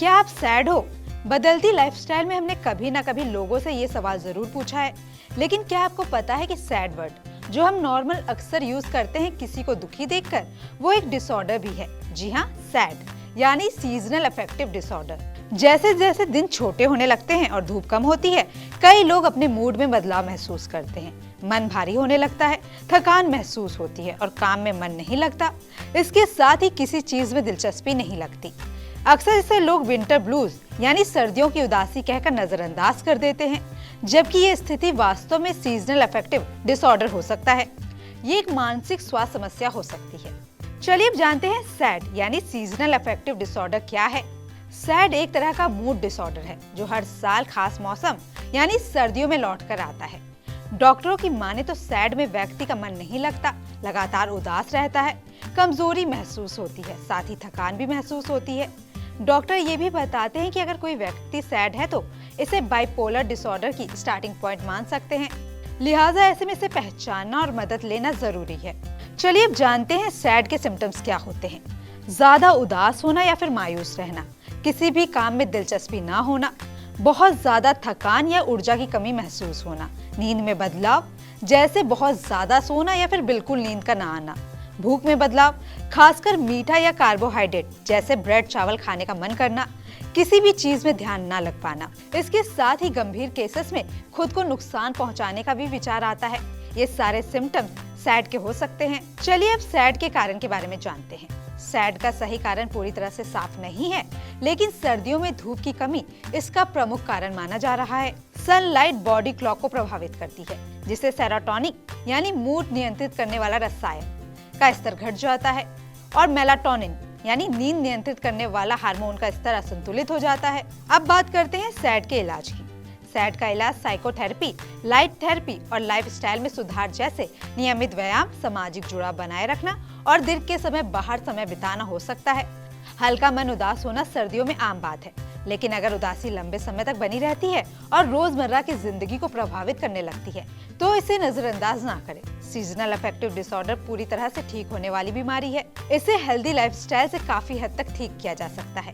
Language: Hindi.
क्या आप सैड हो? बदलती लाइफस्टाइल में हमने कभी ना कभी लोगों से ये सवाल जरूर पूछा है, लेकिन क्या आपको पता है कि सैड वर्ड जो हम नॉर्मल अक्सर यूज करते हैं किसी को दुखी देखकर, वो एक डिसऑर्डर भी है। जी हाँ, सैड यानी सीजनल अफेक्टिव डिसऑर्डर। जैसे जैसे दिन छोटे होने लगते हैं और धूप कम होती है, कई लोग अपने मूड में बदलाव महसूस करते हैं। मन भारी होने लगता है, थकान महसूस होती है और काम में मन नहीं लगता। इसके साथ ही किसी चीज में दिलचस्पी नहीं लगती। अक्सर इसे लोग विंटर ब्लूज यानी सर्दियों की उदासी कहकर नजरअंदाज कर देते हैं, जबकि ये स्थिति वास्तव में सीजनल अफेक्टिव डिसऑर्डर हो सकता है। ये एक मानसिक स्वास्थ्य समस्या हो सकती है। चलिए अब जानते हैं सैड यानी सीजनल अफेक्टिव डिसऑर्डर क्या है। सैड एक तरह का मूड डिसऑर्डर है जो हर साल खास मौसम यानी सर्दियों में लौट कर आता है। डॉक्टरों की माने तो सैड में व्यक्ति का मन नहीं लगता, लगातार उदास रहता है, कमजोरी महसूस होती है, साथ ही थकान भी महसूस होती है। डॉक्टर ये भी बताते हैं कि अगर कोई व्यक्ति सैड है तो इसे बाइपोलर डिसऑर्डर की स्टार्टिंग पॉइंट मान सकते हैं। लिहाजा ऐसे में इसे पहचानना और मदद लेना जरूरी है। चलिए अब जानते हैं सैड के सिम्टम्स क्या होते हैं। ज्यादा उदास होना या फिर मायूस रहना, किसी भी काम में दिलचस्पी ना होना, बहुत ज्यादा थकान या ऊर्जा की कमी महसूस होना, नींद में बदलाव जैसे बहुत ज्यादा सोना या फिर बिल्कुल नींद का ना आना, भूख में बदलाव खासकर मीठा या कार्बोहाइड्रेट जैसे ब्रेड चावल खाने का मन करना, किसी भी चीज में ध्यान ना लग पाना। इसके साथ ही गंभीर केसेस में खुद को नुकसान पहुंचाने का भी विचार आता है। ये सारे सिम्टम्स सैड के हो सकते हैं। चलिए अब सैड के कारण के बारे में जानते हैं। सैड का सही कारण पूरी तरह से साफ नहीं है, लेकिन सर्दियों में धूप की कमी इसका प्रमुख कारण माना जा रहा है। सनलाइट बॉडी क्लॉक को प्रभावित करती है, जिससे सेरोटोनिन यानी मूड नियंत्रित करने वाला रसायन का स्तर घट जाता है और मेलाटोनिन यानी नींद नियंत्रित करने वाला हार्मोन का स्तर असंतुलित हो जाता है। अब बात करते हैं सैड के इलाज की। सैड का इलाज साइकोथेरेपी, लाइट थेरेपी और लाइफस्टाइल में सुधार जैसे नियमित व्यायाम, सामाजिक जुड़ाव बनाए रखना और दिन के समय बाहर समय बिताना हो सकता है। हल्का मन उदास होना सर्दियों में आम बात है, लेकिन अगर उदासी लंबे समय तक बनी रहती है और रोजमर्रा की जिंदगी को प्रभावित करने लगती है, तो इसे नजरअंदाज ना करें। सीजनल अफेक्टिव डिसऑर्डर पूरी तरह से ठीक होने वाली बीमारी है। इसे हेल्दी लाइफस्टाइल से काफी हद तक ठीक किया जा सकता है।